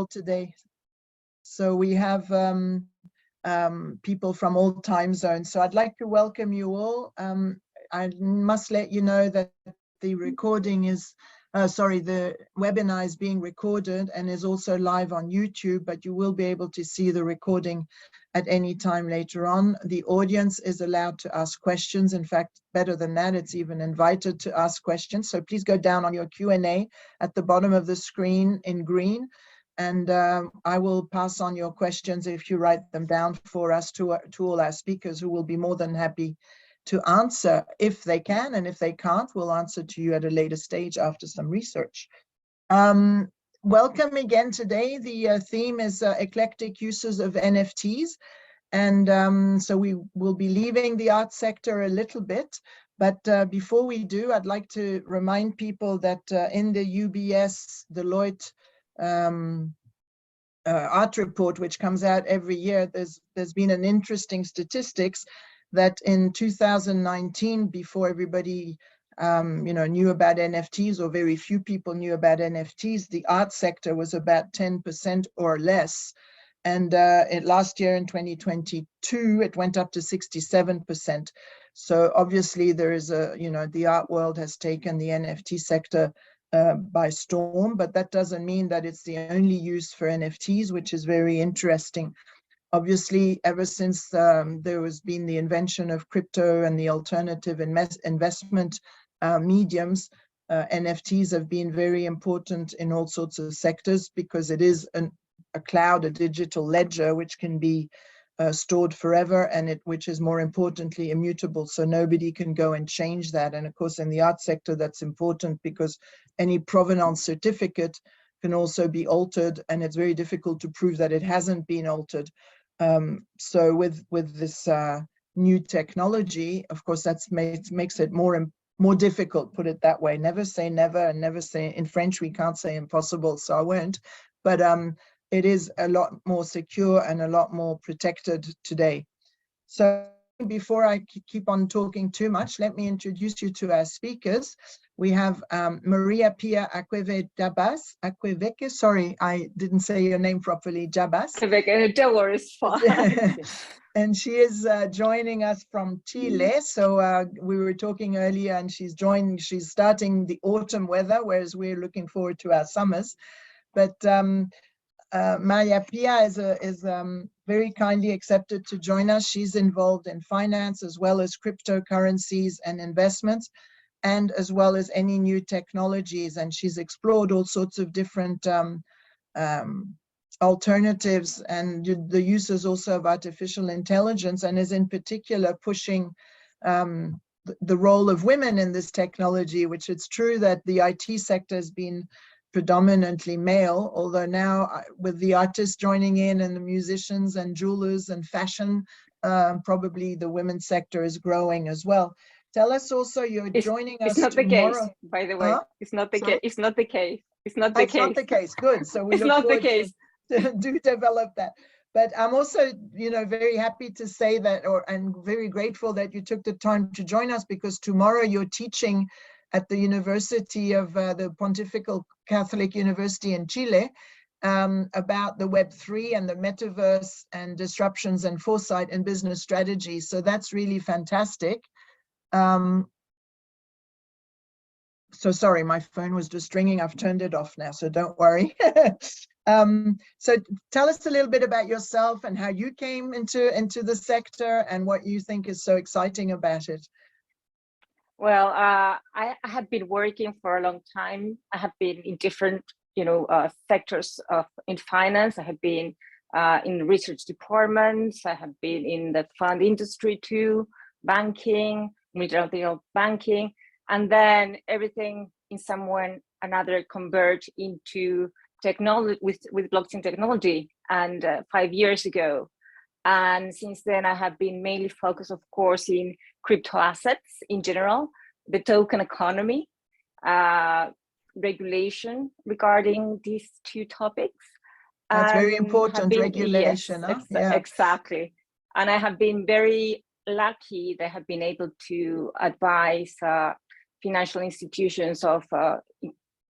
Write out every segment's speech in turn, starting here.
today. So we have people from all time zones. So I'd like to welcome you all. I must let you know that the recording is, the webinar is being recorded and is also live on YouTube, but you will be able to see the recording at any time later on. The audience is allowed to ask questions. In fact, better than that, it's even invited to ask questions. So please go down on your Q&A at the bottom of the screen in green, and I will pass on your questions if you write them down for us to all our speakers, who will be more than happy to answer if they can, and if they can't, we'll answer to you at a later stage after some research. Welcome again today. The theme is eclectic uses of NFTs. And so we will be leaving the art sector a little bit. But before we do, I'd like to remind people that in the UBS Deloitte art report, which comes out every year, there's been an interesting statistics that in 2019, before everybody knew about NFTs, or very few people knew about NFTs, the art sector was about 10% or less. And last year in 2022, it went up to 67%. So obviously there is the art world has taken the NFT sector by storm, but that doesn't mean that it's the only use for NFTs, which is very interesting. Obviously, ever since there has been the invention of crypto and the alternative investment mediums, NFTs have been very important in all sorts of sectors, because it is a cloud, a digital ledger, which can be stored forever, and which is more importantly immutable, so nobody can go and change that. And of course, in the art sector, that's important because any provenance certificate can also be altered, and it's very difficult to prove that it hasn't been altered. So with this new technology, of course, that makes it more difficult, put it that way. Never say never, and never say, in French, we can't say impossible, so I won't. But it is a lot more secure and a lot more protected today. So before I keep on talking too much, let me introduce you to our speakers. We have María Pia Aqueveque. Sorry, I didn't say your name properly, Jabbaz. Aqueveque, don't worry, it's fine. And she is joining us from Chile. So we were talking earlier, and she's starting the autumn weather, whereas we're looking forward to our summers. But María Pia is very kindly accepted to join us. She's involved in finance as well as cryptocurrencies and investments, and as well as any new technologies. And she's explored all sorts of different alternatives and the uses also of artificial intelligence, and is in particular pushing the role of women in this technology, which it's true that the IT sector has been predominantly male, although now with the artists joining in and the musicians and jewelers and fashion, probably the women's sector is growing as well. Tell us also, you're joining us tomorrow. It's not the case, by the way. It's not the case. It's not the case. It's not the case. It's not the case. Good. So we look forward to do develop that. But I'm also, very happy to say that, and very grateful that you took the time to join us, because tomorrow you're teaching at the University of the Pontifical Catholic University in Chile about the Web3 and the metaverse and disruptions and foresight and business strategy. So that's really fantastic. So sorry, my phone was just ringing. I've turned it off now, so don't worry. So tell us a little bit about yourself and how you came into the sector and what you think is so exciting about it. Well, I have been working for a long time. I have been in different, sectors in finance. I have been in research departments. I have been in the fund industry too, banking, multilateral banking, and then everything in some way another converged into technology with blockchain technology. And 5 years ago. And since then, I have been mainly focused, of course, in crypto assets in general, the token economy, regulation regarding these two topics. That's very important, regulation. Yes, exactly. And I have been very lucky that I have been able to advise financial institutions of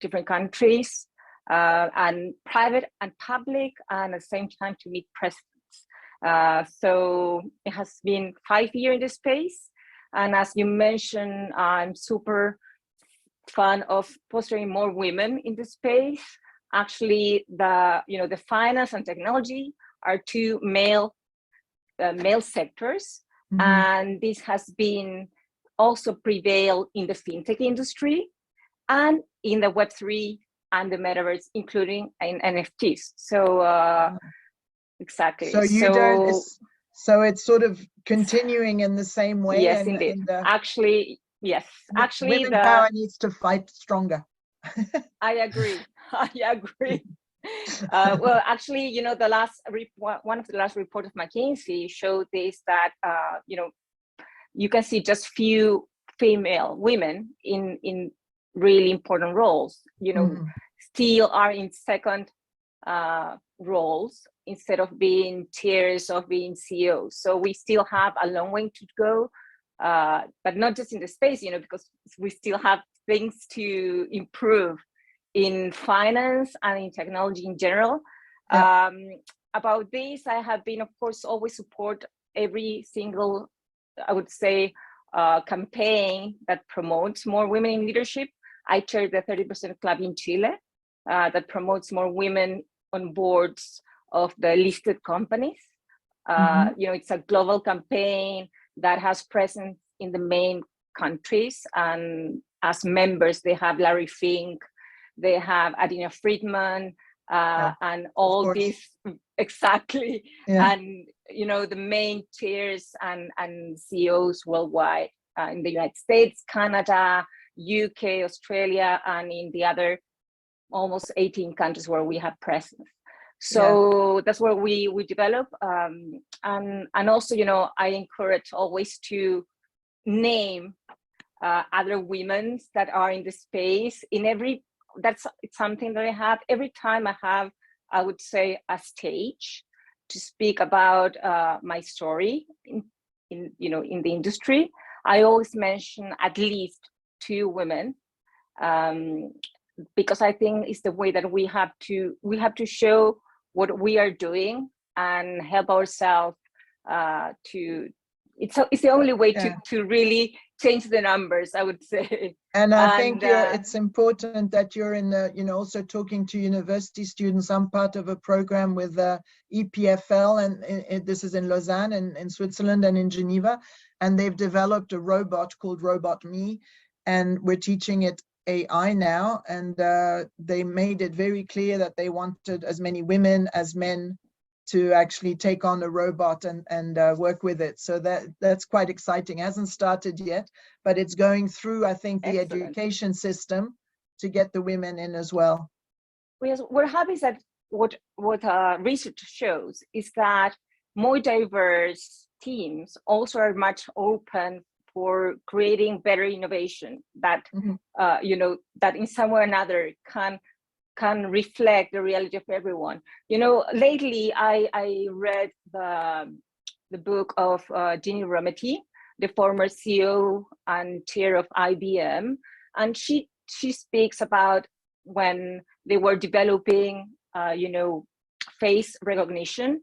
different countries and private and public, and at the same time to meet presidents. So it has been 5 years in this space. And as you mentioned, I'm super fan of fostering more women in the space. Actually, the finance and technology are two male sectors, and this has been also prevailed in the fintech industry and in the Web3 and the metaverse, including in NFTs. So exactly. So you don't. So it's sort of continuing in the same way. Yes, indeed. Actually, yes. Actually, women power needs to fight stronger. I agree. I agree. Well, actually, the last one of the last report of McKinsey showed this, that you can see just few female women in really important roles. Still are in second roles instead of being tiers of being CEOs. So we still have a long way to go, but not just in the space, because we still have things to improve in finance and in technology in general. Yeah. About this, I have been, of course, always support every single, I would say, campaign that promotes more women in leadership. I chair the 30% Club in Chile that promotes more women on boards of the listed companies. It's a global campaign that has presence in the main countries, and as members, they have Larry Fink, they have Adina Friedman, and all these, exactly. Yeah. And, the main tiers and CEOs worldwide in the United States, Canada, UK, Australia, and in the other almost 18 countries where we have presence. So that's where we develop. And also, I encourage always to name other women that are in the space. It's something that I have every time I have, I would say, a stage to speak about my story in the industry. I always mention at least 2 women, because I think it's the way that we have to show what we are doing and help ourselves it's the only way to really change the numbers, I would say. And I think it's important that you're in the, also talking to university students. I'm part of a program with EPFL, and this is in Lausanne and in Switzerland and in Geneva, and they've developed a robot called Robot Me, and we're teaching it AI now, and they made it very clear that they wanted as many women as men to actually take on a robot and work with it. So that's quite exciting. It hasn't started yet, but it's going through, I think, the education system to get the women in as well. We're happy that what research shows is that more diverse teams also are much open for creating better innovation that that in some way or another can reflect the reality of everyone. Lately I read the book of Ginny Rometty, the former CEO and chair of IBM, and she speaks about when they were developing face recognition,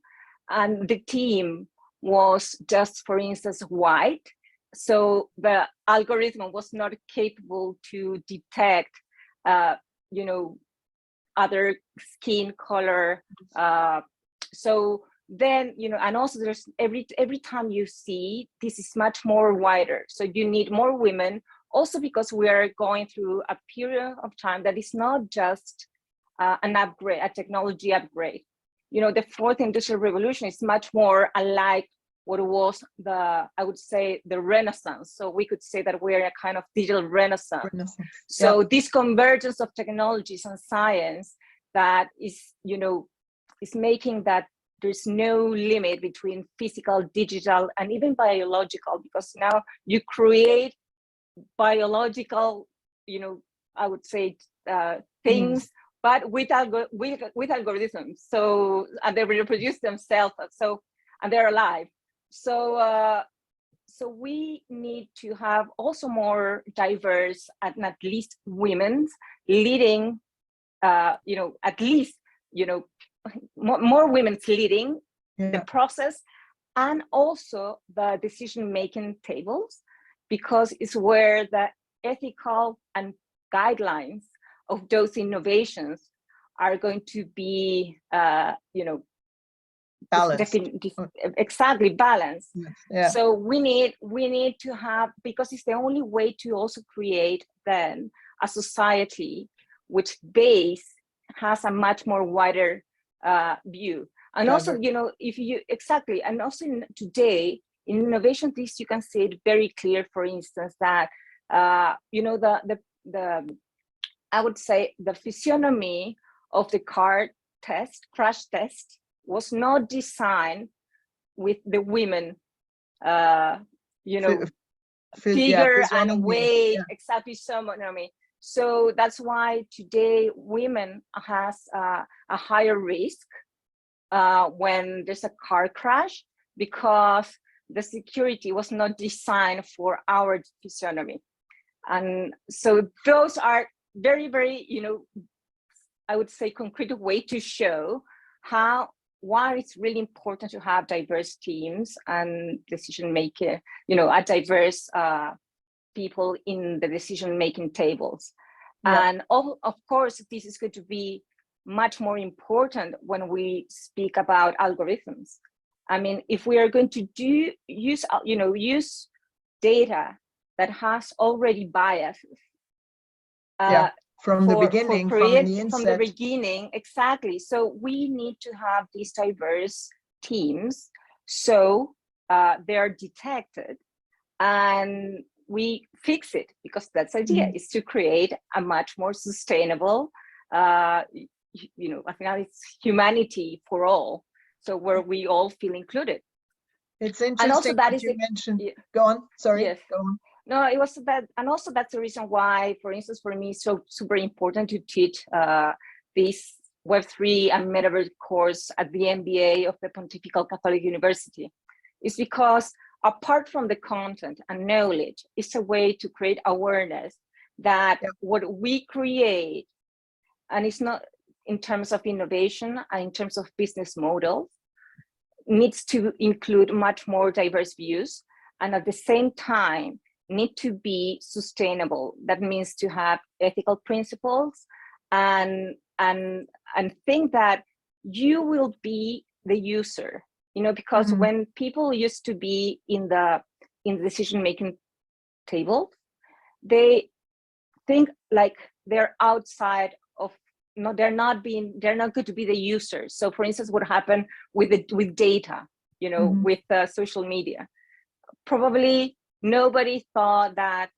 and the team was just, for instance, white. So the algorithm was not capable to detect, other skin color. So then, and also there's every time you see, this is much more wider. So you need more women, also because we are going through a period of time that is not just an upgrade, a technology upgrade. The 4th industrial revolution is much more alike what was I would say, the Renaissance. So we could say that we're a kind of digital Renaissance. So this convergence of technologies and science that is, is making that there's no limit between physical, digital, and even biological, because now you create biological, I would say, things, but with algorithms. So, and they reproduce themselves. So, and they're alive. So we need to have also more diverse and at least women leading at least, more women leading the process, and also the decision-making tables, because it's where the ethical and guidelines of those innovations are going to be, balanced. Exactly, balanced. Yeah. So we need to have, because it's the only way to also create then a society which has a much more wider view. And also, if you and also today in innovation, this you can see it very clear. For instance, that I would say the physiognomy of the crash test was not designed with the women, figure and weight, exactly, physiognomy. So that's why today women has a higher risk when there's a car crash, because the security was not designed for our physiognomy. And so those are very, very, I would say, concrete way to show why it's really important to have diverse teams and decision maker, a diverse people in the decision making tables. And of course, this is going to be much more important when we speak about algorithms. I mean, if we are going to use data that has already biases, from the beginning, exactly. So we need to have these diverse teams, so they are detected and we fix it, because that's the idea, is to create a much more sustainable, I think it's humanity for all, so where we all feel included. It's interesting. And also that you mentioned. Go on. Sorry. Yes. Go on. No, it was that, and also that's the reason why, for instance, for me, it's so super important to teach this Web3 and Metaverse course at the MBA of the Pontifical Catholic University. It's because apart from the content and knowledge, it's a way to create awareness that what we create, and it's not in terms of innovation and in terms of business models, needs to include much more diverse views, and at the same time need to be sustainable. That means to have ethical principles and think that you will be the user, because when people used to be in the decision-making table, they think like they're outside of, they're not going to be the users. So for instance, what happened with data, with social media, probably nobody thought that,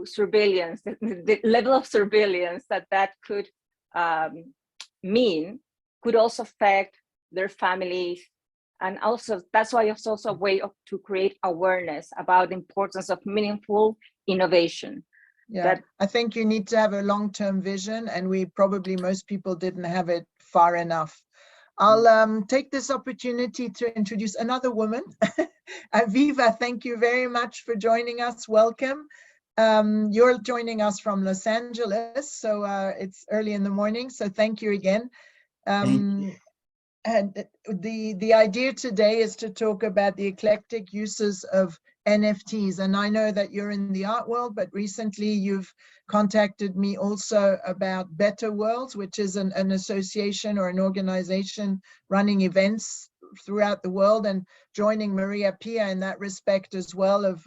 surveillance, the level of surveillance that could mean could also affect their families. And also that's why it's also a way to create awareness about the importance of meaningful innovation. I think you need to have a long-term vision, and most people didn't have it far enough. I'll take this opportunity to introduce another woman. Aviva, thank you very much for joining us. Welcome. You're joining us from Los Angeles, so it's early in the morning, so thank you again. And the idea today is to talk about the eclectic uses of NFTs. And I know that you're in the art world, but recently you've contacted me also about Better Worlds, which is an association or an organization running events throughout the world, and joining Maria Pia in that respect as well, of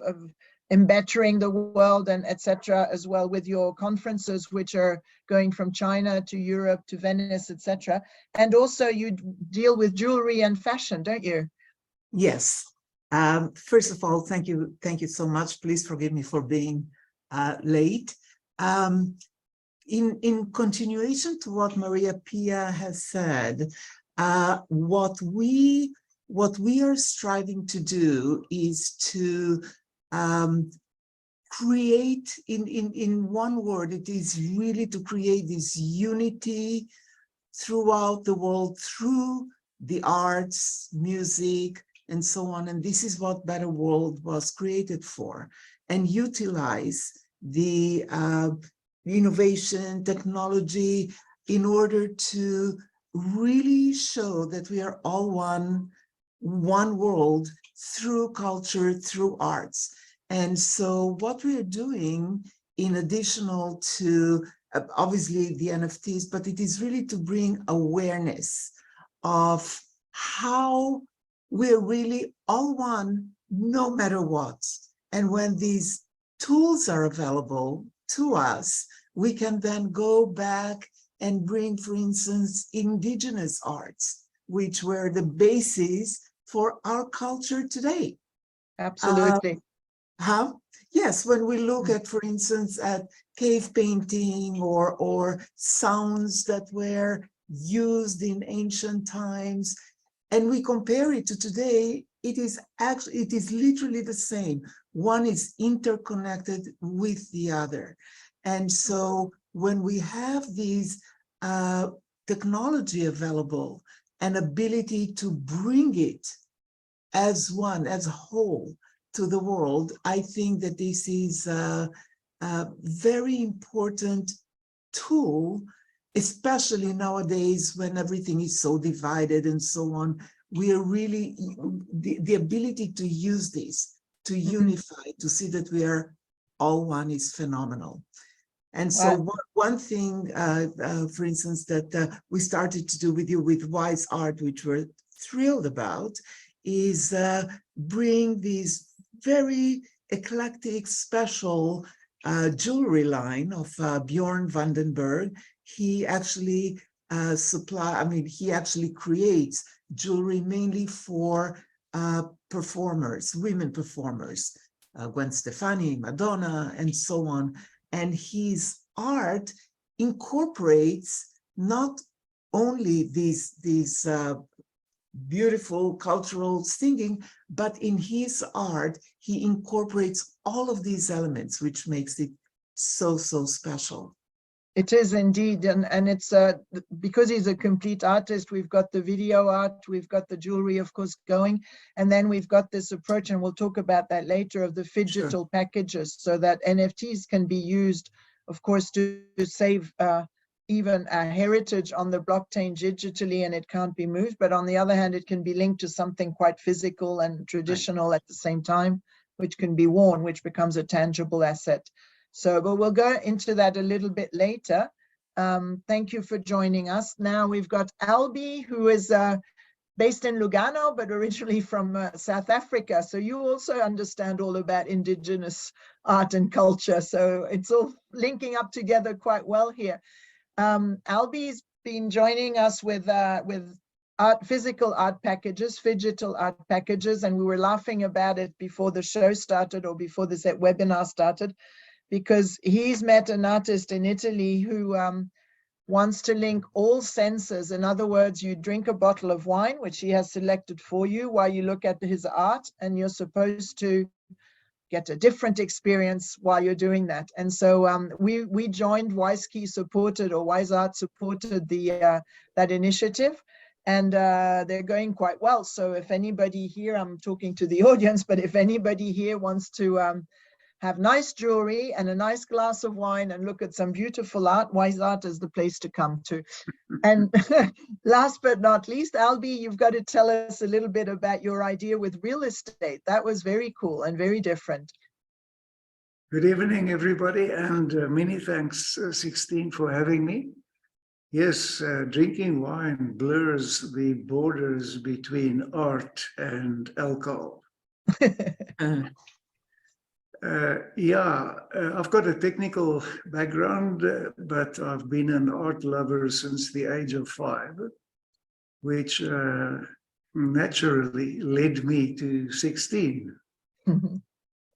embettering the world and etc. as well, with your conferences, which are going from China to Europe to Venice, etc. And also you deal with jewelry and fashion, don't you? Yes. First of all, thank you so much. Please forgive me for being late. In continuation to what Maria Pia has said, what we are striving to do is to create, in one word, it is really to create this unity throughout the world through the arts, music, and so on. And this is what Better World was created for, and utilize the innovation, technology, in order to really show that we are all one world through culture, through arts. And so what we're doing, in additional to obviously the NFTs, but it is really to bring awareness of how we're really all one, no matter what. And when these tools are available to us, we can then go back and bring, for instance, indigenous arts, which were the basis for our culture today. Absolutely. Yes, when we look at, for instance, at cave painting or sounds that were used in ancient times, and we compare it to today, it is literally the same. One is interconnected with the other. And so when we have these technology available and ability to bring it as one, as a whole, to the world, I think that this is a very important tool, especially nowadays when everything is so divided and so on. We are really, the ability to use this, to unify, to see that we are all one is phenomenal. And so one thing, for instance, that we started to do with you with WISe.ART, which we're thrilled about, is bring these very eclectic, special jewelry line of Bjorn Vandenberg. He actually he actually creates jewelry mainly for performers, women performers, Gwen Stefani, Madonna, and so on. And his art incorporates not only these beautiful cultural singing, but in his art, he incorporates all of these elements, which makes it so special. It is indeed, and it's because he's a complete artist. We've got the video art, we've got the jewelry, of course, going, and then we've got this approach, and we'll talk about that later, of the phygital packages, so that NFTs can be used, of course, to save even a heritage on the blockchain digitally, and it can't be moved. But on the other hand, it can be linked to something quite physical and traditional at the same time, which can be worn, which becomes a tangible asset. So, but we'll go into that a little bit later. Thank you for joining us. Now we've got Albi, who is based in Lugano, but originally from South Africa. So you also understand all about indigenous art and culture. So it's all linking up together quite well here. Albi's been joining us with physical art packages, phygital art packages, and we were laughing about it before the show started, or before this webinar started, because he's met an artist in Italy who wants to link all senses. In other words, you drink a bottle of wine, which he has selected for you, while you look at his art, and you're supposed to get a different experience while you're doing that. And so we joined WISe.ART supported that initiative, and they're going quite well. So if anybody here, I'm talking to the audience, but if anybody here wants to have nice jewelry and a nice glass of wine and look at some beautiful art, WISe.ART is the place to come to. And last but not least, Albi, you've got to tell us a little bit about your idea with real estate. That was very cool and very different. Good evening, everybody, and many thanks, Sixtine, for having me. Yes, drinking wine blurs the borders between art and alcohol. I've got a technical background, but I've been an art lover since the age of 5, which naturally led me to Sixtine.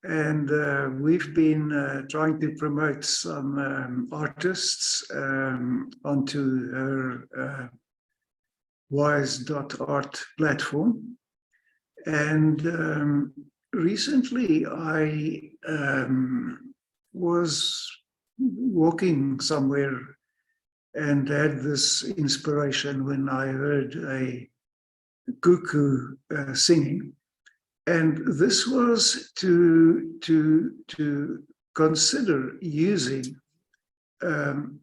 And we've been trying to promote some artists onto her WISe.ART platform. And recently, I was walking somewhere and had this inspiration when I heard a cuckoo singing. And this was to consider using an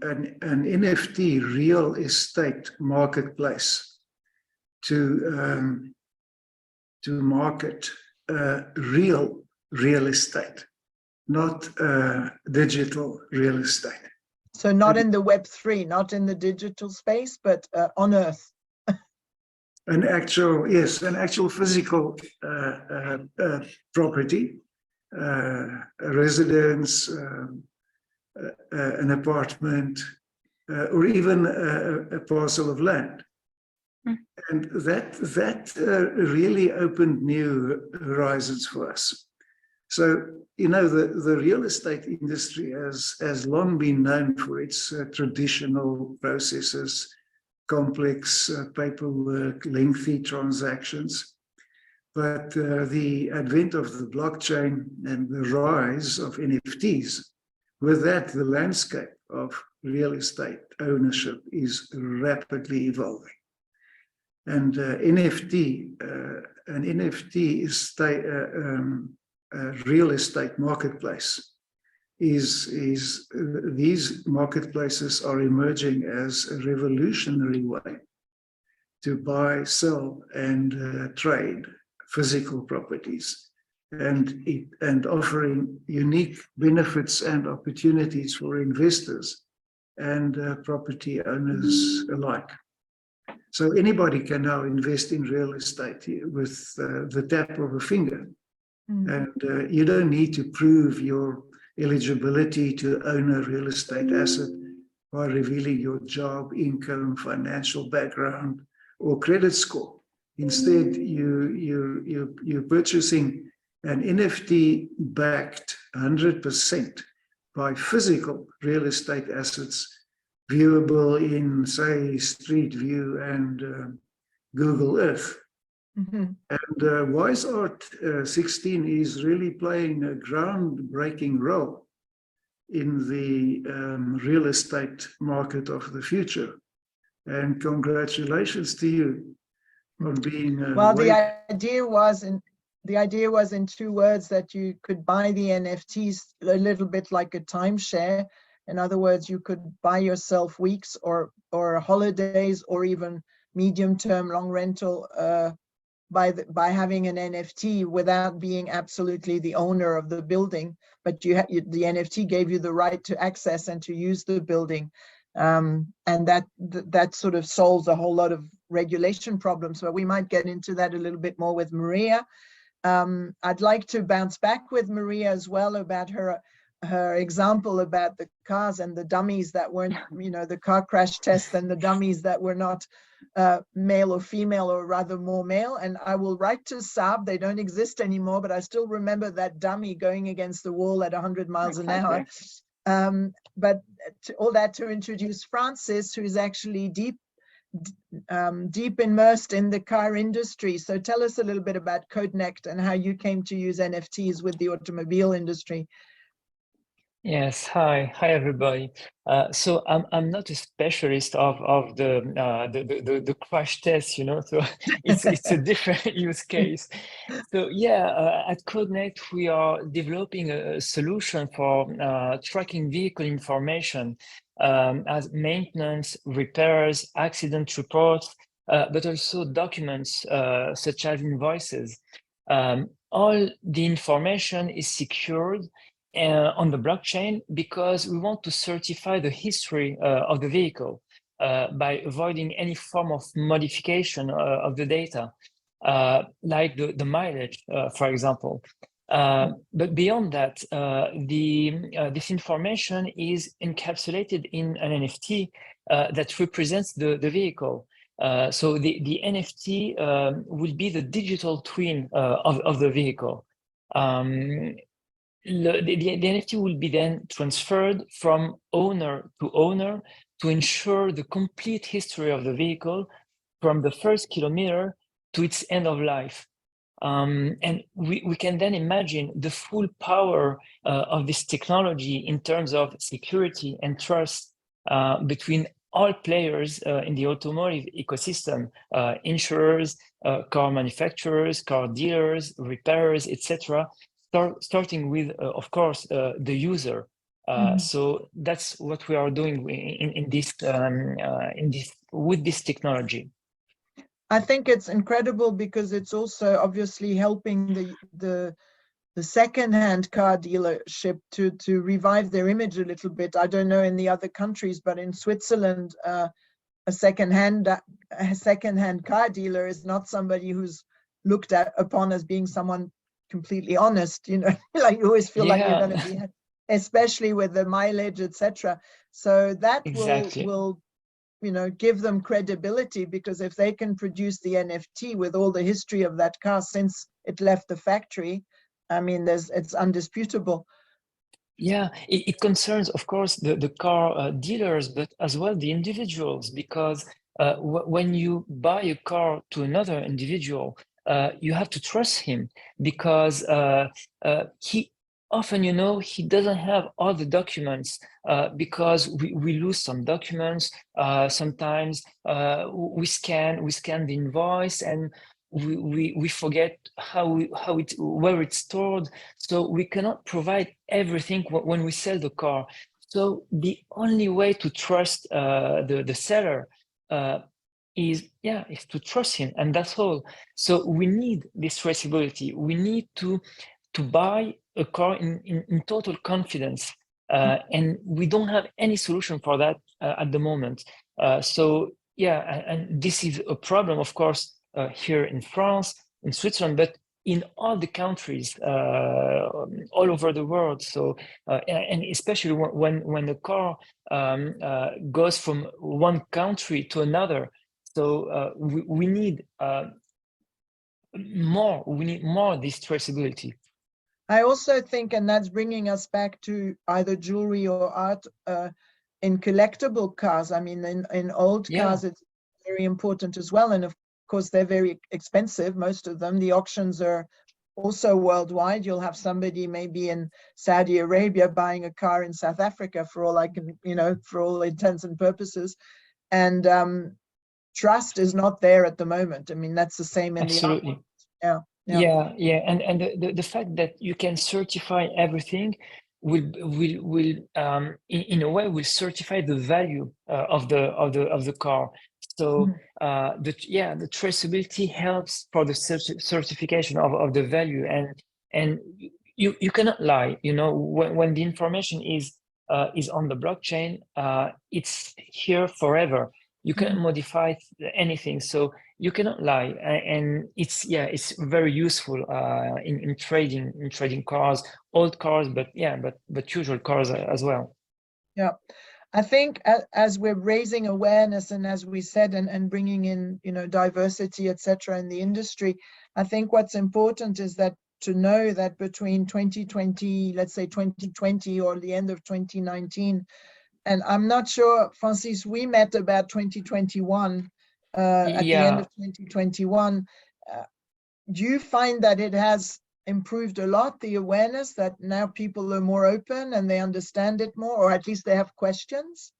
NFT real estate marketplace to market real estate, not digital real estate. So not in the Web3, not in the digital space, but on Earth. An actual physical property, a residence, an apartment, or even a parcel of land. And that really opened new horizons for us. So, you know, the real estate industry has long been known for its traditional processes, complex paperwork, lengthy transactions. But the advent of the blockchain and the rise of NFTs, with that, the landscape of real estate ownership is rapidly evolving. And an NFT is real estate marketplace. These marketplaces are emerging as a revolutionary way to buy, sell, and trade physical properties, and offering unique benefits and opportunities for investors and property owners alike. So anybody can now invest in real estate with the tap of a finger. And you don't need to prove your eligibility to own a real estate asset by revealing your job, income, financial background, or credit score. Instead, you're purchasing an NFT backed 100% by physical real estate assets viewable in, say, Street View and Google Earth. And WISe.ART 16 is really playing a groundbreaking role in the real estate market of the future. And congratulations to you on being. Well, the idea was in 2 words, that you could buy the NFTs a little bit like a timeshare. In other words, you could buy yourself weeks or holidays, or even medium-term long rental by having an NFT without being absolutely the owner of the building, but the NFT gave you the right to access and to use the building, and that sort of solves a whole lot of regulation problems. So we might get into that a little bit more with Maria. I'd like to bounce back with Maria as well about her example about the cars and the dummies that weren't, you know, the car crash test and the dummies that were not male or female, or rather more male. And I will write to Saab, they don't exist anymore, but I still remember that dummy going against the wall at 100 miles an hour. But all that to introduce Francis, who is actually deep immersed in the car industry. So tell us a little bit about CodeNect and how you came to use NFTs with the automobile industry. Yes, hi everybody. So I'm not a specialist of the crash test, you know. So it's a different use case. So yeah, at CodeNect we are developing a solution for tracking vehicle information as maintenance, repairs, accident reports, but also documents such as invoices. All the information is secured on the blockchain because we want to certify the history of the vehicle by avoiding any form of modification of the data, like the mileage, for example. But beyond that, this information is encapsulated in an NFT that represents the vehicle. So the NFT will be the digital twin of the vehicle. The NFT will be then transferred from owner to ensure the complete history of the vehicle from the first kilometer to its end of life. And we can then imagine the full power of this technology in terms of security and trust between all players in the automotive ecosystem, insurers, car manufacturers, car dealers, repairers, etc., starting with, of course, the user. So that's what we are doing in this with this technology. I think it's incredible because it's also obviously helping the second-hand car dealership to revive their image a little bit. I don't know in the other countries, but in Switzerland, a second-hand car dealer is not somebody who's looked upon as being someone completely honest. You know, like you always feel like you're going to be, especially with the mileage, etc. So that will you know, give them credibility, because if they can produce the NFT with all the history of that car since it left the factory, I mean, it's undisputable. Yeah, it concerns, of course, the car dealers, but as well the individuals, because when you buy a car to another individual, you have to trust him, because he often, you know, he doesn't have all the documents, because we lose some documents. Sometimes we scan the invoice and we forget where it's stored, so we cannot provide everything when we sell the car. So the only way to trust the seller is to trust him, and that's all. So we need this traceability. We need to buy a car in total confidence, and we don't have any solution for that at the moment. So yeah, and this is a problem, of course, here in France, in Switzerland, but in all the countries all over the world. So and especially when the car goes from one country to another, so we need more. We need more this traceability. I also think, and that's bringing us back to either jewelry or art in collectible cars. I mean, in old cars, it's very important as well. And of course, they're very expensive, most of them. The auctions are also worldwide. You'll have somebody maybe in Saudi Arabia buying a car in South Africa, for all I can, you know, for all intents and purposes. And trust is not there at the moment. I mean, that's the same in Absolutely. the art. Yeah. And the fact that you can certify everything will in a way will certify the value of the car. So the traceability helps for the certification of the value, and you cannot lie. You know, when the information is on the blockchain, it's here forever. You cannot modify anything, so you cannot lie, and it's very useful in trading cars, old cars, but usual cars as well. Yeah, I think as we're raising awareness, and as we said, and bringing in, you know, diversity, etc., in the industry, I think what's important is that to know that between 2020, let's say 2020, or the end of 2019. And I'm not sure, Francis, we met about 2021, at the end of 2021. Do you find that it has improved a lot, the awareness, that now people are more open and they understand it more, or at least they have questions?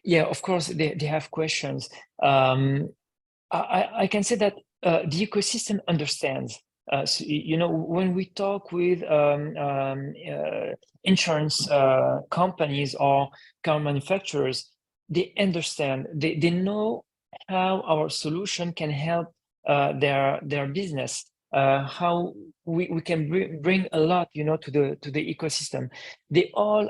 Yeah, of course, they have questions. I can say that the ecosystem understands. So, you know, when we talk with insurance companies or car manufacturers, they understand. They know how our solution can help their business. How we can bring a lot, you know, to the ecosystem. They all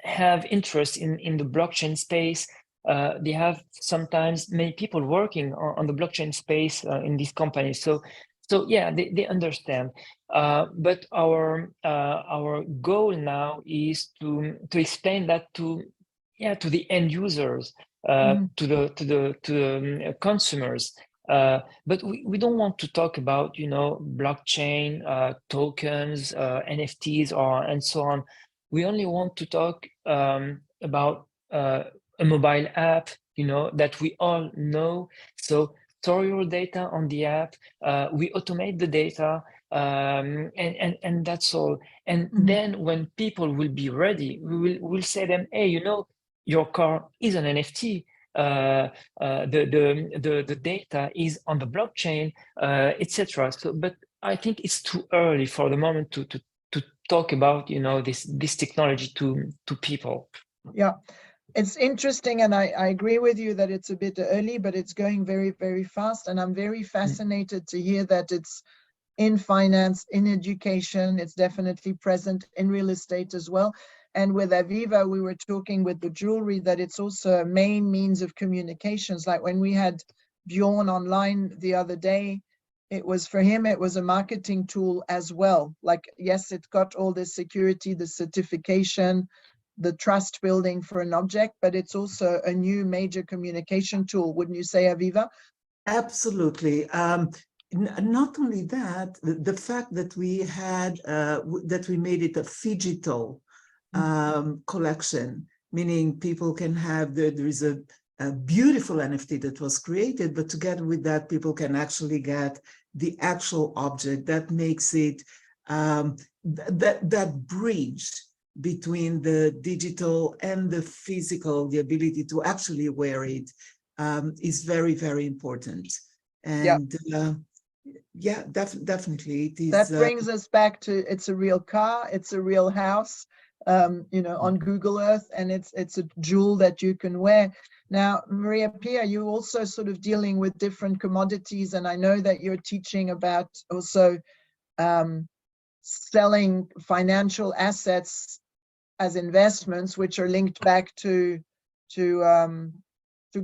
have interest in the blockchain space. They have sometimes many people working on the blockchain space in these companies. So yeah, they understand. But our goal now is to explain that to the end users, to the consumers. But we don't want to talk about, you know, blockchain, tokens, NFTs, and so on. We only want to talk about a mobile app, you know, that we all know. So store your data on the app. We automate the data, and that's all. And then when people will be ready, we'll say them, hey, you know, your car is an NFT. The data is on the blockchain, etc. So, but I think it's too early for the moment to talk about, you know, this technology to people. Yeah, it's interesting, and I agree with you that it's a bit early, but it's going very, very fast. And I'm very fascinated to hear that it's in finance, in education. It's definitely present in real estate as well. And with Aviva, we were talking with the jewelry that it's also a main means of communications. Like when we had Bjorn online the other day, it was for him, it was a marketing tool as well. Like, yes, it got all the security, the certification, the trust building for an object, but it's also a new major communication tool. Wouldn't you say, Aviva? Absolutely. Not only that, the fact that we had, that we made it a phygital collection, meaning people can have, there is a beautiful NFT that was created, but together with that, people can actually get the actual object. That makes it, that bridge between the digital and the physical, the ability to actually wear it, is very, very important. And yeah, definitely it is. That brings us back to, it's a real car, it's a real house, you know, on Google Earth, and it's a jewel that you can wear. Now, Maria Pia, you also sort of dealing with different commodities, and I know that you're teaching about also selling financial assets as investments, which are linked back to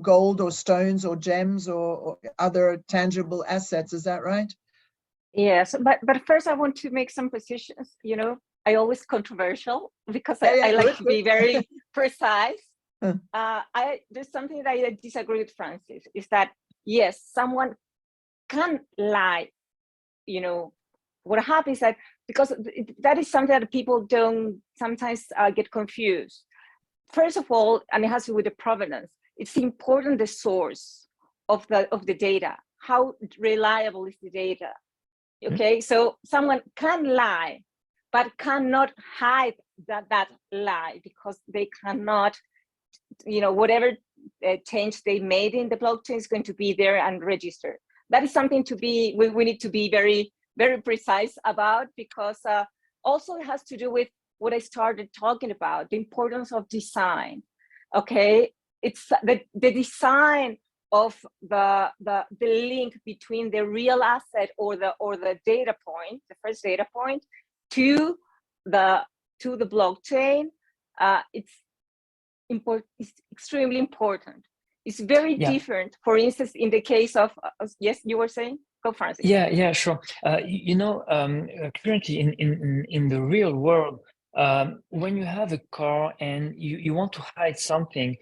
gold or stones or gems or other tangible assets. Is that right? Yes, but first I want to make some positions. You know, I always controversial because I like to be very precise. There's something that I disagree with Francis, is that yes, someone can lie. You know, what happens that, because that is something that people don't sometimes get confused. First of all, and it has to do with the provenance, it's important the source of the data. How reliable is the data? Okay, so someone can lie, but cannot hide that lie, because they cannot, you know, whatever change they made in the blockchain is going to be there and registered. That is something to be, we need to be very, very precise about, because also it has to do with what I started talking about, the importance of design. Okay, it's the design of the link between the real asset or the data point, the first data point, to the blockchain. It's important. It's extremely important. It's very different. For instance, in the case of yes, you were saying. Go, Francis. Yeah, sure. You know, currently in the real world, when you have a car and you want to hide something,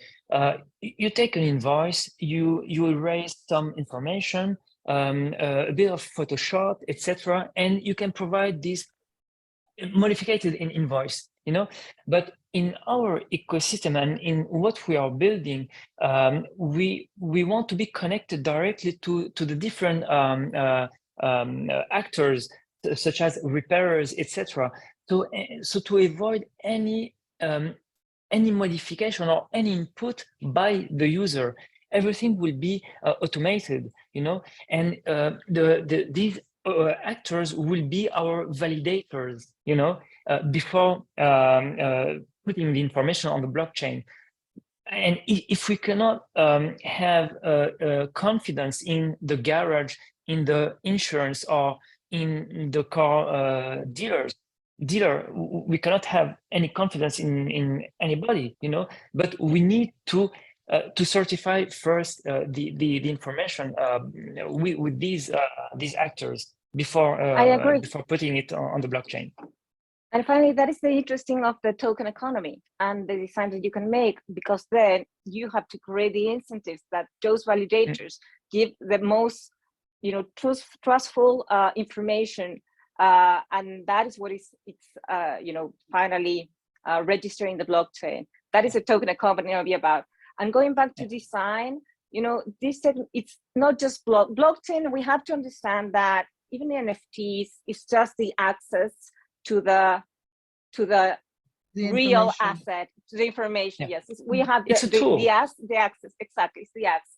you take an invoice, you erase some information, a bit of Photoshop, etc., and you can provide this modified in invoice. You know, but in our ecosystem and in what we are building, we want to be connected directly to the different actors, such as repairers, etc. So to avoid any modification or any input by the user, everything will be automated. You know, and these actors will be our validators. You know. Before putting the information on the blockchain. And if we cannot have confidence in the garage, in the insurance, or in the car dealer, we cannot have any confidence in anybody, you know. But we need to certify first the information with these actors before before putting it on the blockchain. And finally, that is the interesting of the token economy and the design that you can make, because then you have to create the incentives that those validators give the most, you know, trustful information, and that is what it's you know, finally registering the blockchain. That is a token economy I'll be about. And going back to design, you know, it's not just blockchain. We have to understand that even the NFTs is just the access to the real asset, to the information. Yes, we have the access. Exactly, it's the access.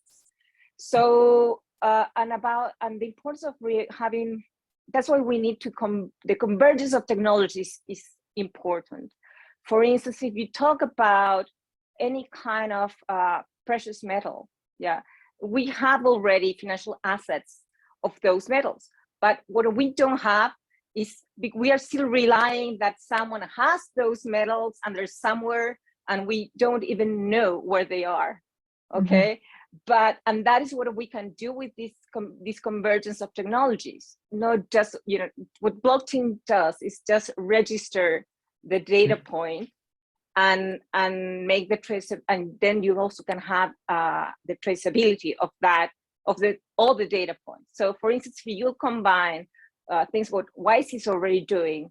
So and the importance of having that's why we need to the convergence of technologies is important. For instance, if you talk about any kind of precious metal, we have already financial assets of those metals, but what we don't have is we are still relying that someone has those metals and they're somewhere and we don't even know where they are. Okay. And that is what we can do with this convergence of technologies. Not just, what blockchain does is just register the data point and make the trace, and then you also can have the traceability of all the data points. So for instance, if you combine things what WISe is already doing,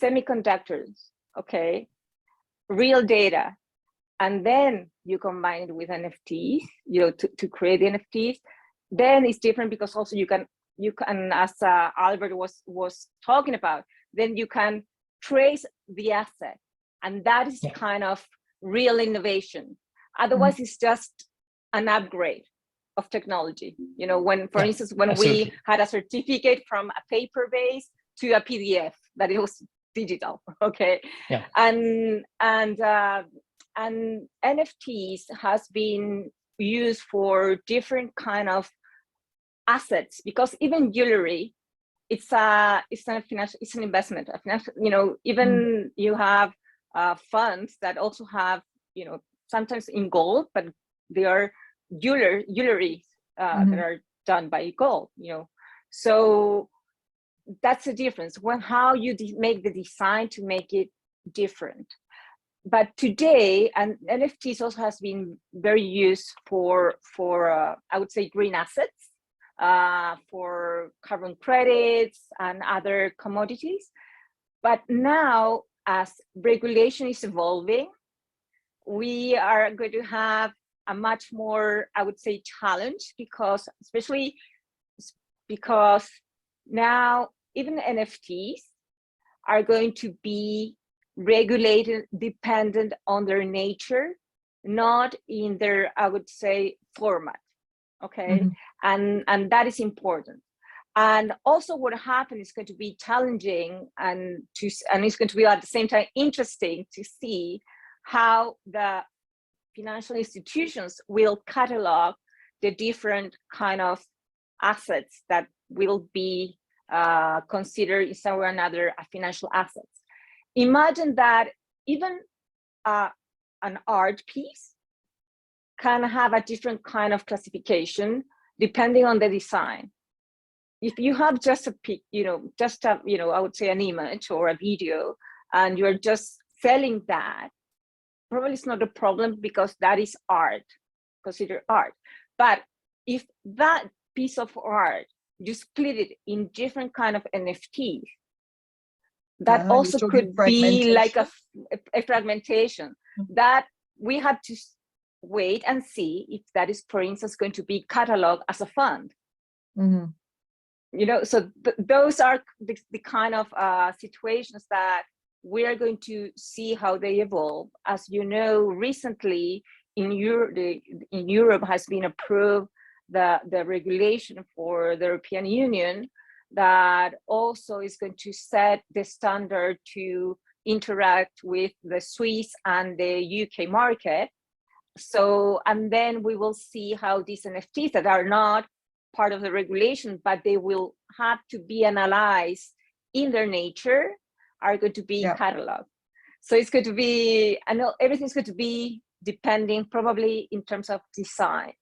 semiconductors, okay, real data, and then you combine it with NFTs, to create NFTs, then it's different, because also you can, as Albert was talking about, then you can trace the asset, and that is kind of real innovation. Otherwise, it's just an upgrade of technology. When, for instance, when absolutely. we had a certificate from a paper base to a PDF, that it was digital, okay? Yeah. And NFTs has been used for different kind of assets, because even jewelry, it's an investment. Even you have funds that also have, sometimes in gold, but they are jewelry that are done by gold. So that's the difference when how you make the design to make it different. But today, and NFTs also has been very used for I would say green assets, for carbon credits and other commodities. But now, as regulation is evolving, we are going to have a much more, I would say, challenge, especially because now even NFTs are going to be regulated dependent on their nature, not in their, I would say, format. Okay. And that is important. And also what happened is going to be challenging and it's going to be at the same time interesting to see how the financial institutions will catalog the different kind of assets that will be considered in some way or another a financial assets. Imagine that even an art piece can have a different kind of classification depending on the design. If you have just a I would say an image or a video, and you're just selling that, probably it's not a problem because that is art, considered art. But if that piece of art, you split it in different kind of NFTs, that also could be like a fragmentation that we have to wait and see if that is, for instance, going to be cataloged as a fund. So those are the kind of situations that we are going to see how they evolve. As you know, recently in Europe has been approved the regulation for the European Union that also is going to set the standard to interact with the Swiss and the UK market. So, and then we will see how these NFTs that are not part of the regulation, but they will have to be analyzed in their nature, are going to be cataloged. So it's going to be, I know everything's going to be depending probably in terms of design.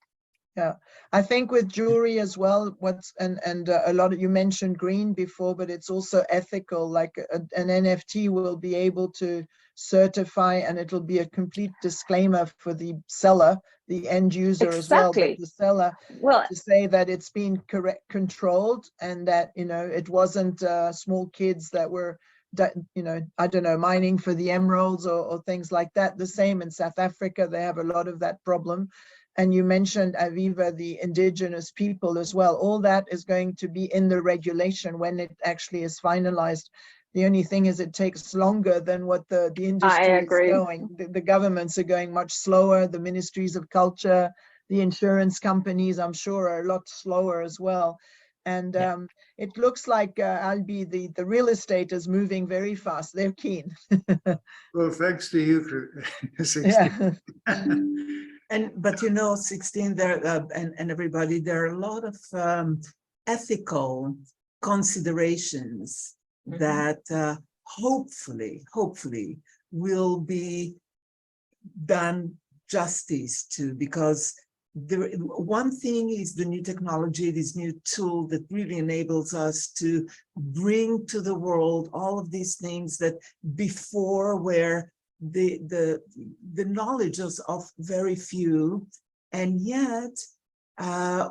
Yeah, I think with jewelry as well, and a lot of, you mentioned green before, but it's also ethical, like an NFT will be able to certify, and it'll be a complete disclaimer for the seller, the end user as well, but the seller to say that it's been controlled, and that, it wasn't small kids that were, I don't know, mining for the emeralds or things like that. The same in South Africa, they have a lot of that problem. And you mentioned, Aviva, the indigenous people as well. All that is going to be in the regulation when it actually is finalized. The only thing is it takes longer than what the industry is going. The governments are going much slower. The ministries of culture, the insurance companies, I'm sure, are a lot slower as well. And it looks like Albi, the real estate is moving very fast. They're keen. Well, thanks to you, Yeah. But you know, Sixtine, there and everybody, there are a lot of ethical considerations that hopefully will be done justice to, because one thing is the new technology, this new tool that really enables us to bring to the world all of these things that before were the knowledge of very few. And yet,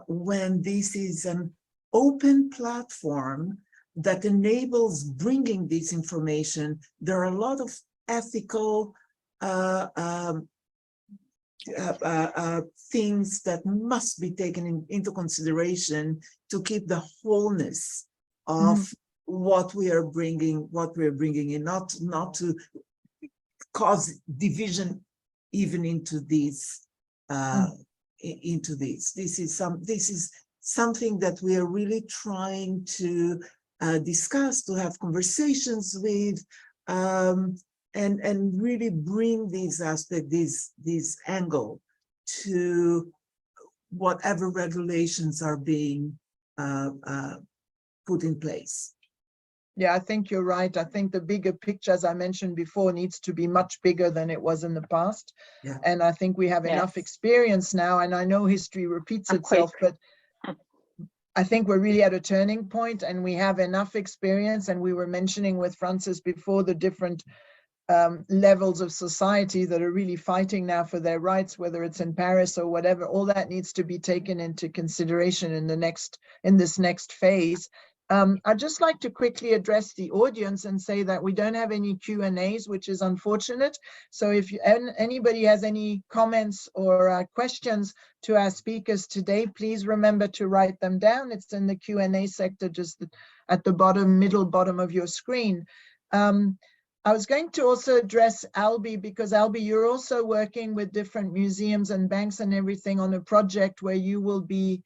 when this is an open platform that enables bringing this information, there are a lot of ethical things that must be taken into consideration to keep the wholeness of what we're bringing in, not to cause division even into these This is something that we are really trying to discuss, to have conversations with, and really bring these aspects, this angle to whatever regulations are being put in place. Yeah, I think you're right. I think the bigger picture, as I mentioned before, needs to be much bigger than it was in the past. Yeah. And I think we have enough experience now, and I know history repeats itself, but I think we're really at a turning point, and we have enough experience. And we were mentioning with Francis before the different levels of society that are really fighting now for their rights, whether it's in Paris or whatever. All that needs to be taken into consideration in this next phase. I'd just like to quickly address the audience and say that we don't have any Q&As, which is unfortunate. So if anybody has any comments or questions to our speakers today, please remember to write them down. It's in the Q&A sector, just at the middle bottom of your screen. I was going to also address Albi, because Albi, you're also working with different museums and banks and everything on a project where you will be,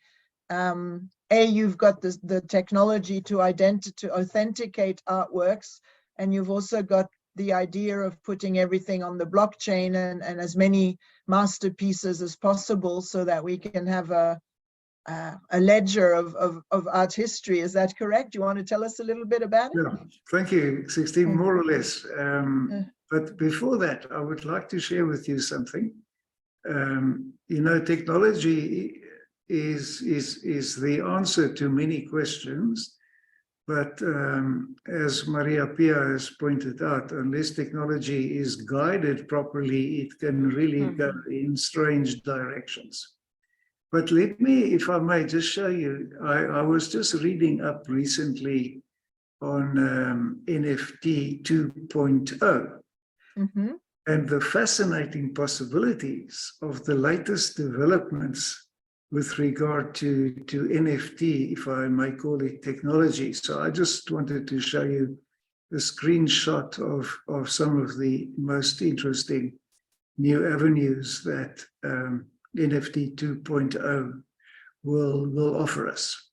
you've got the technology to authenticate artworks, and you've also got the idea of putting everything on the blockchain and as many masterpieces as possible, so that we can have a ledger of art history. Is that correct? Do you want to tell us a little bit about it? Yeah, thank you, Sixtine, more or less. But before that, I would like to share with you something. You know, technology is the answer to many questions, but as Maria Pia has pointed out, unless technology is guided properly, it can really go in strange directions. But let me, if I may, just show you, I was just reading up recently on NFT 2.0 and the fascinating possibilities of the latest developments with regard to NFT, if I may call it technology. So I just wanted to show you a screenshot of some of the most interesting new avenues that NFT 2.0 will offer us.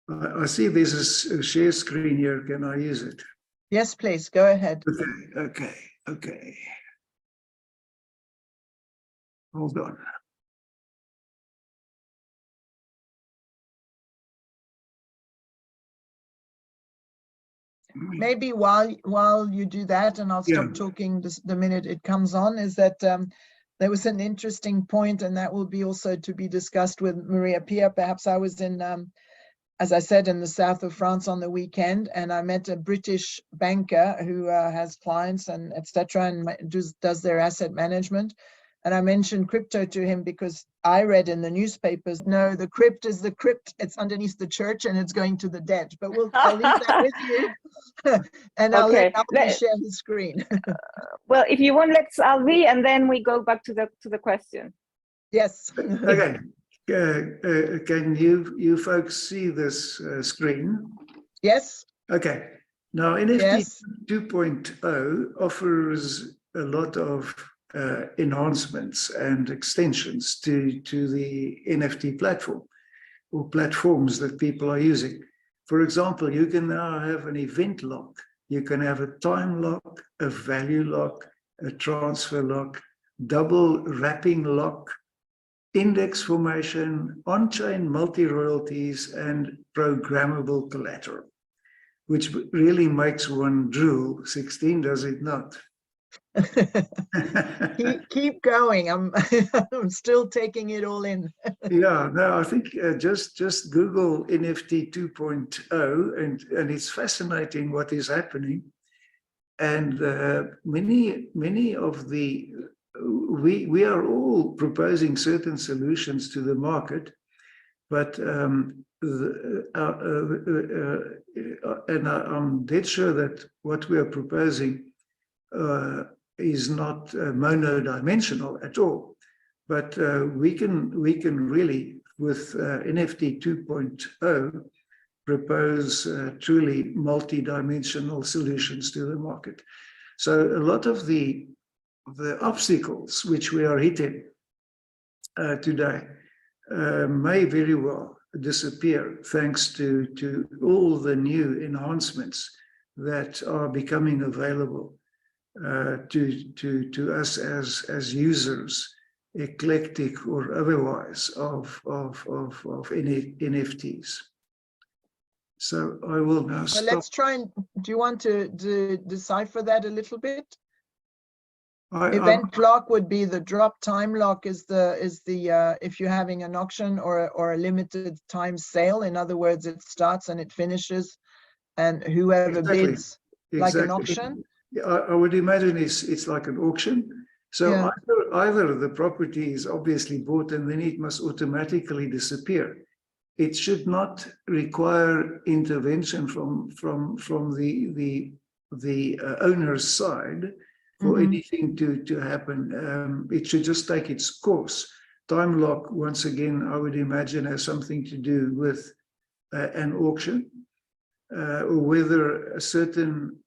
I see there's a share screen here. Can I use it? Yes, please, go ahead. Okay. Hold on. Maybe while you do that, and I'll stop talking the minute it comes on, is that there was an interesting point, and that will be also to be discussed with Maria Pia. Perhaps I was in, as I said, in the south of France on the weekend, and I met a British banker who has clients and etc. and does their asset management. And I mentioned crypto to him because I read in the newspapers, no, the crypt is the crypt. It's underneath the church and it's going to the dead. But I'll leave that with you. And I'll let Albi share his screen. Well, if you want, let's Albi, and then we go back to the question. Yes. Okay. Can you folks see this screen? Yes. Okay. Now, NFT 2.0 offers a lot of enhancements and extensions to the NFT platform. or platforms that people are using. For example, you can now have an event lock. You can have a time lock, a value lock, a transfer lock, double wrapping lock, index formation, on-chain multi-royalties, and programmable collateral, which really makes one drool. 16, does it not? keep going. I'm I'm still taking it all in. Yeah, no, I think just Google NFT 2.0 and it's fascinating what is happening. And many of the we are all proposing certain solutions to the market, but and I'm dead sure that what we are proposing is not monodimensional at all. But we can really, with NFT 2.0, propose truly multi-dimensional solutions to the market. So a lot of the obstacles which we are hitting today may very well disappear thanks to all the new enhancements that are becoming available to us as users, eclectic or otherwise, of NFTs. So I will now So stop. let's try and, do you want to decipher that a little bit? Event lock would be the drop. Time lock is the if you're having an auction or a limited time sale. In other words, it starts and it finishes, and whoever bids, like an auction. Yeah, I would imagine it's like an auction. So Yeah. either the property is obviously bought and then it must automatically disappear. It should not require intervention from the owner's side for anything to happen. It should just take its course. Time lock, once again, I would imagine has something to do with an auction, or whether a certain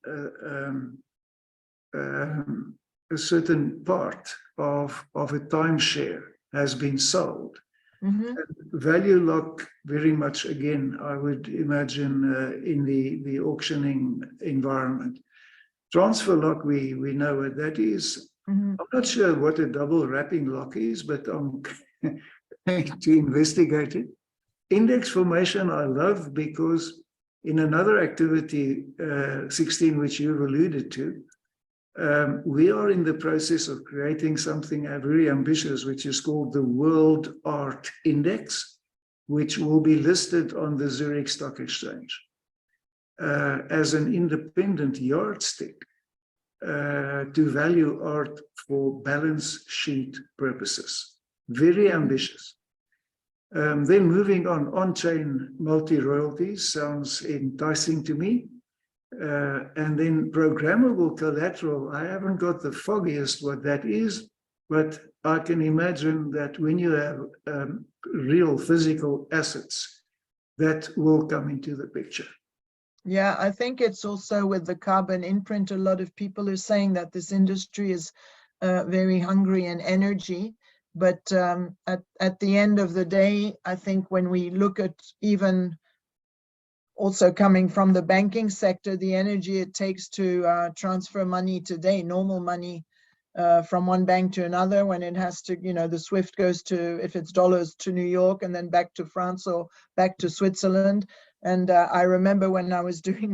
part of a timeshare has been sold. Value lock, very much again, I would imagine in the auctioning environment. Transfer lock, we know what that is. I'm not sure what a double wrapping lock is, but I'm going to investigate it. Index formation I love because in another activity, 16, which you've alluded to, we are in the process of creating something very ambitious, which is called the WISe.ART Index, which will be listed on the Zurich Stock Exchange as an independent yardstick to value art for balance sheet purposes. Very ambitious. Then moving on-chain multi-royalties sounds enticing to me. And then programmable collateral, I haven't got the foggiest what that is, but I can imagine that when you have real physical assets, that will come into the picture. Yeah, I think it's also with the carbon imprint, a lot of people are saying that this industry is very hungry in energy. But at the end of the day, I think when we look at even also coming from the banking sector, the energy it takes to transfer money today, normal money from one bank to another, when it has to, the SWIFT goes to, if it's dollars, to New York and then back to France or back to Switzerland. And I remember when I was doing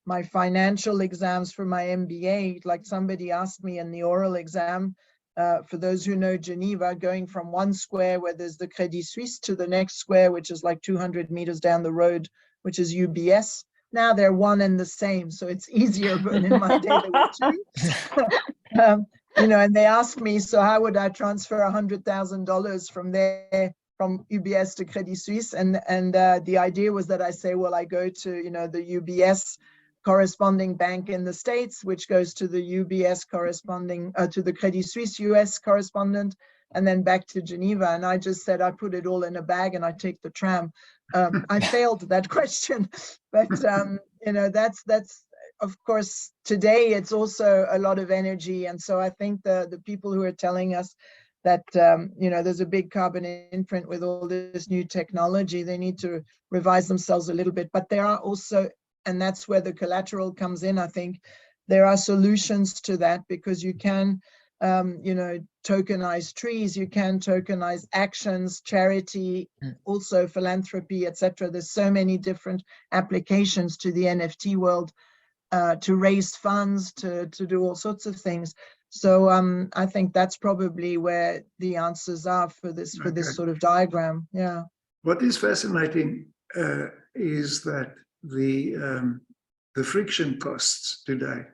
my financial exams for my MBA, like somebody asked me in the oral exam, for those who know Geneva, going from one square where there's the Credit Suisse to the next square, which is like 200 meters down the road, which is UBS. Now they're one and the same, so it's easier, but in my day there were two. And they asked me, so how would I transfer $100,000 from there, from UBS to Credit Suisse? And the idea was that I say, well, I go to, the UBS corresponding bank in the States, which goes to the UBS corresponding to the Credit Suisse US correspondent, and then back to Geneva. And I just said, I put it all in a bag and I take the tram. I failed that question, but that's of course today it's also a lot of energy, and so I think the people who are telling us that you know, there's a big carbon imprint with all this new technology. They need to revise themselves a little bit, but there are also, and that's where the collateral comes in, I think, there are solutions to that, because you can, you know, tokenize trees, you can tokenize actions, charity, also philanthropy, etc. There's so many different applications to the NFT world, to raise funds, to do all sorts of things. So I think that's probably where the answers are for this sort of diagram. Yeah. What is fascinating is that the friction costs today.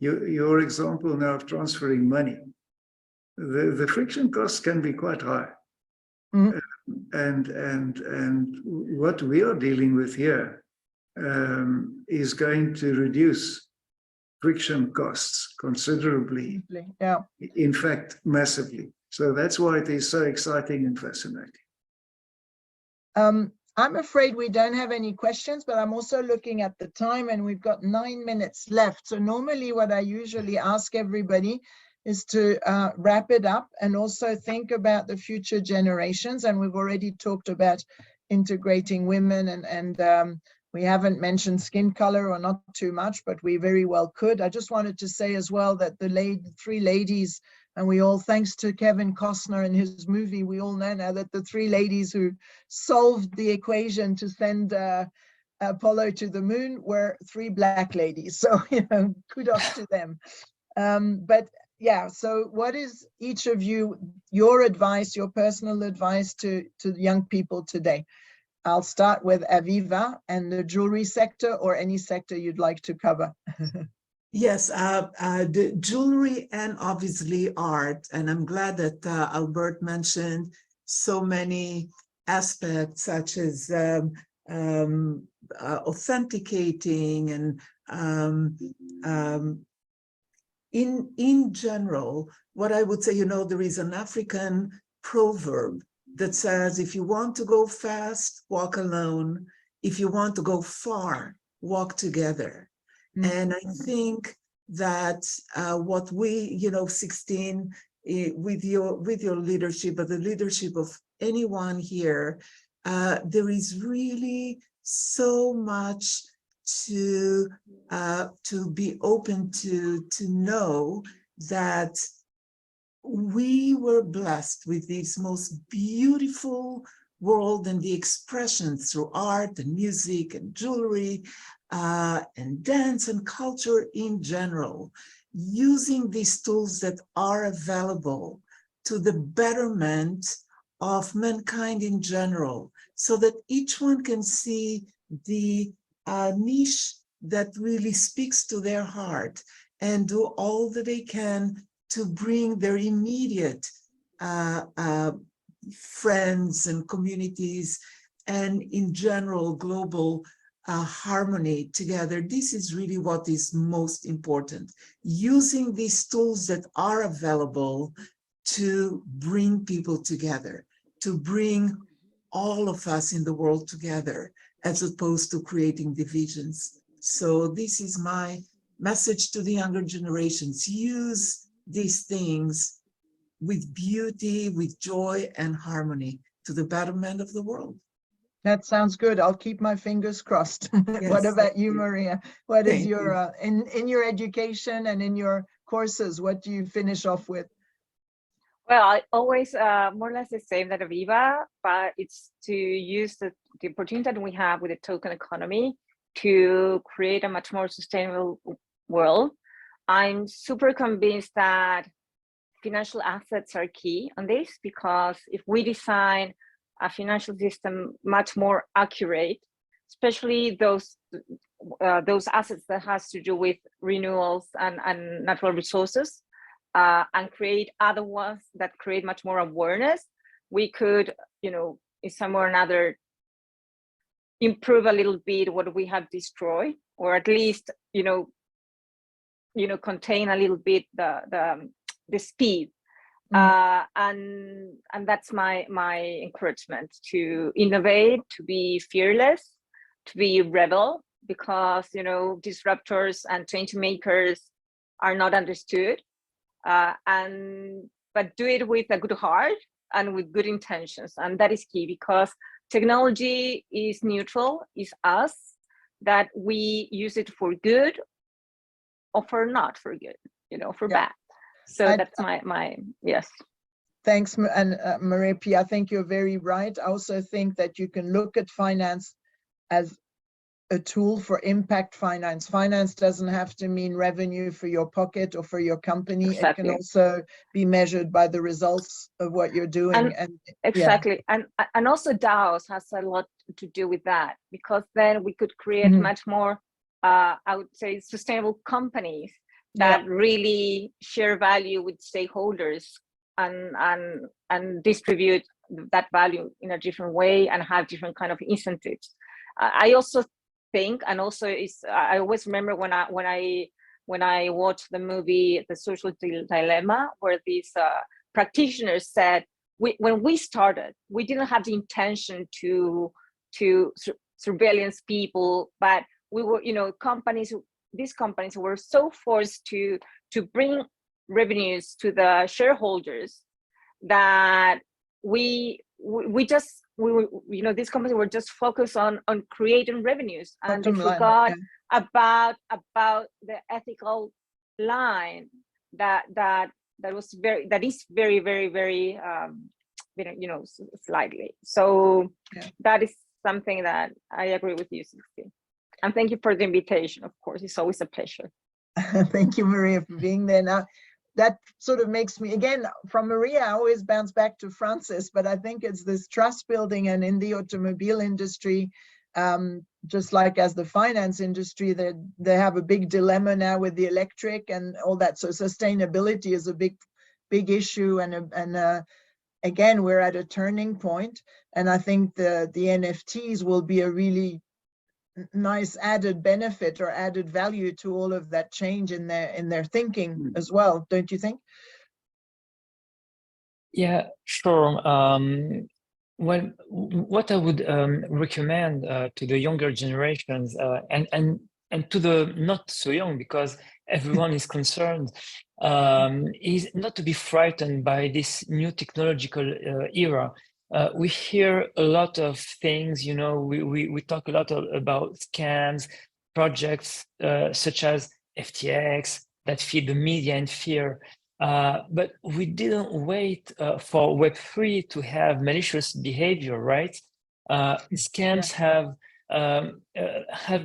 Your example now of transferring money, the friction costs can be quite high. Mm-hmm. And what we are dealing with here is going to reduce friction costs considerably. Yeah. In fact, massively. So that's why it is so exciting and fascinating. I'm afraid we don't have any questions, but I'm also looking at the time and we've got 9 minutes left. So normally what I usually ask everybody is to wrap it up and also think about the future generations. And we've already talked about integrating women, and we haven't mentioned skin color, or not too much, but we very well could. I just wanted to say as well that the three ladies, and we all, thanks to Kevin Costner and his movie, we all know now that the three ladies who solved the equation to send Apollo to the moon were three Black ladies. So, you know, kudos to them. But yeah, so what is each of you, your advice, your personal advice to young people today? I'll start with Aviva and the jewelry sector, or any sector you'd like to cover. Yes, the jewelry and obviously art. And I'm glad that Albert mentioned so many aspects, such as authenticating and in general, what I would say, you know, there is an African proverb that says, if you want to go fast, walk alone. If you want to go far, walk together. Mm-hmm. And I think that what we, you know, Sixtine, with your leadership, but the leadership of anyone here, there is really so much to be open to know that we were blessed with this most beautiful world and the expressions through art and music and jewelry and dance and culture in general, using these tools that are available to the betterment of mankind in general, so that each one can see the niche that really speaks to their heart and do all that they can to bring their immediate friends and communities and in general global harmony together. This is really what is most important. Using these tools that are available to bring people together, to bring all of us in the world together, as opposed to creating divisions. So this is my message to the younger generations. Use these things with beauty, with joy and harmony to the betterment of the world. That sounds good. I'll keep my fingers crossed. Yes, what about you, Maria? What is your, in your education and in your courses, what do you finish off with? Well, I always more or less the same that Aviva, but it's to use the opportunity that we have with the token economy to create a much more sustainable world. I'm super convinced that financial assets are key on this, because if we design a financial system much more accurate, especially those assets that has to do with renewals and natural resources, and create other ones that create much more awareness, we could, you know, in some or another, improve a little bit what we have destroyed, or at least, you know, contain a little bit the speed. And that's my encouragement, to innovate, to be fearless, to be rebel, because, you know, disruptors and change makers are not understood. And but do it with a good heart and with good intentions. And that is key, because technology is neutral, is us, that we use it for good or for not for good, you know, for bad. So that's my yes. Thanks, and Maria P. I think you're very right. I also think that you can look at finance as a tool for impact finance. Finance doesn't have to mean revenue for your pocket or for your company. Exactly. It can also be measured by the results of what you're doing. And exactly. And also DAOs has a lot to do with that, because then we could create much more, I would say, sustainable companies that really share value with stakeholders and distribute that value in a different way and have different kind of incentives. I also think, and also I always remember when I watched the movie The Social Dilemma, where these practitioners said, when we started, we didn't have the intention to surveillance people, but we were, you know, these companies were so forced to bring revenues to the shareholders that we were, you know, these companies were just focused on creating revenues, and they forgot about the ethical line that is very you know, slightly. So that is something that I agree with you, Sixtine. And thank you for the invitation. Of course, it's always a pleasure. Thank you, Maria, for being there. Now, that sort of makes me, again, from Maria, I always bounce back to Francis, but I think it's this trust building, and in the automobile industry, just like as the finance industry, they have a big dilemma now with the electric and all that. So sustainability is a big issue, and again, we're at a turning point, and I think the NFTs will be a really nice added benefit or added value to all of that change in their thinking as well, don't you think? Yeah, sure. Well, what I would recommend to the younger generations and to the not so young, because everyone is concerned, is not to be frightened by this new technological era. We hear a lot of things, you know, we talk a lot about scams, projects such as FTX that feed the media and fear. But we didn't wait for Web3 to have malicious behavior, right? Scams have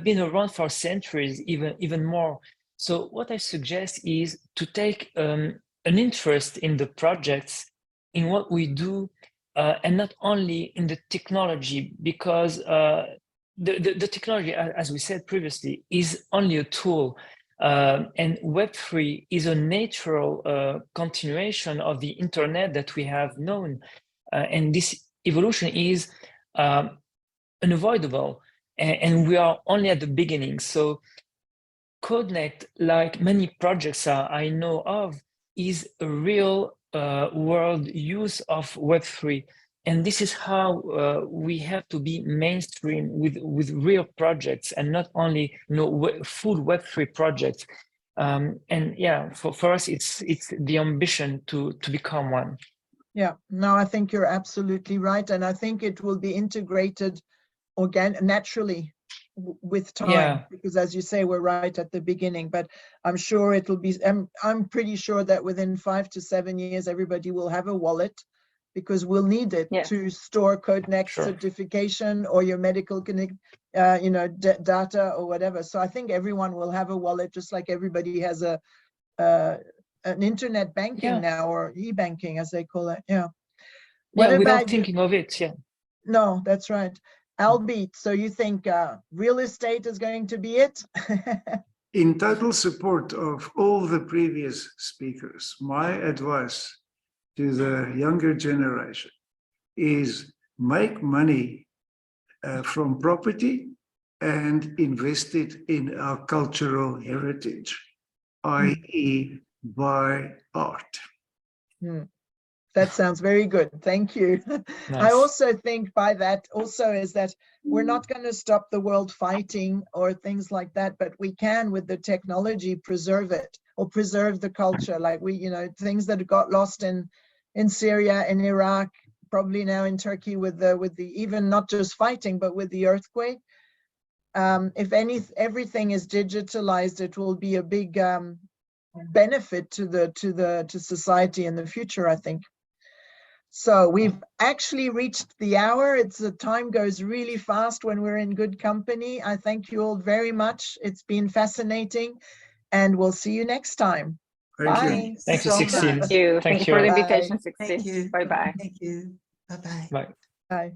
been around for centuries, even more. So what I suggest is to take an interest in the projects, in what we do, and not only in the technology, because the technology, as we said previously, is only a tool. And Web3 is a natural continuation of the internet that we have known. And this evolution is unavoidable, and we are only at the beginning. So CodeNet, like many projects I know of, is a real world use of Web3. And this is how we have to be mainstream with real projects, and not only, you know, full Web3 projects. And yeah, for us, it's the ambition to become one. Yeah, no, I think you're absolutely right, and I think it will be integrated naturally with time, because as you say, we're right at the beginning. But I'm sure it'll be. I'm pretty sure that within 5 to 7 years, everybody will have a wallet, because we'll need it to store CodeNet certification or your medical you know, data or whatever. So I think everyone will have a wallet, just like everybody has an internet banking now, or e-banking as they call it. Without thinking of it. No, that's right. Albert, so you think real estate is going to be it? In total support of all the previous speakers, my advice to the younger generation is make money from property and invest it in our cultural heritage, i.e. buy art. That sounds very good. Thank you. I Nice. also think by that also is that we're not going to stop the world fighting or things like that, but we can with the technology preserve it or preserve the culture. Like we, you know, things that got lost in Syria and Iraq, probably now in Turkey with the even not just fighting, but with the earthquake. If everything is digitalized, it will be a big benefit to society in the future, I think. So we've actually reached the hour. The time goes really fast when we're in good company. I thank you all very much. It's been fascinating, and we'll see you next time. Thank you. Bye. Thank you, so Sixtine. much. Thank you. Thank Thank you for the you. invitation, Bye. Thank 16. you. Bye-bye. Thank you. Bye-bye. Bye. Bye.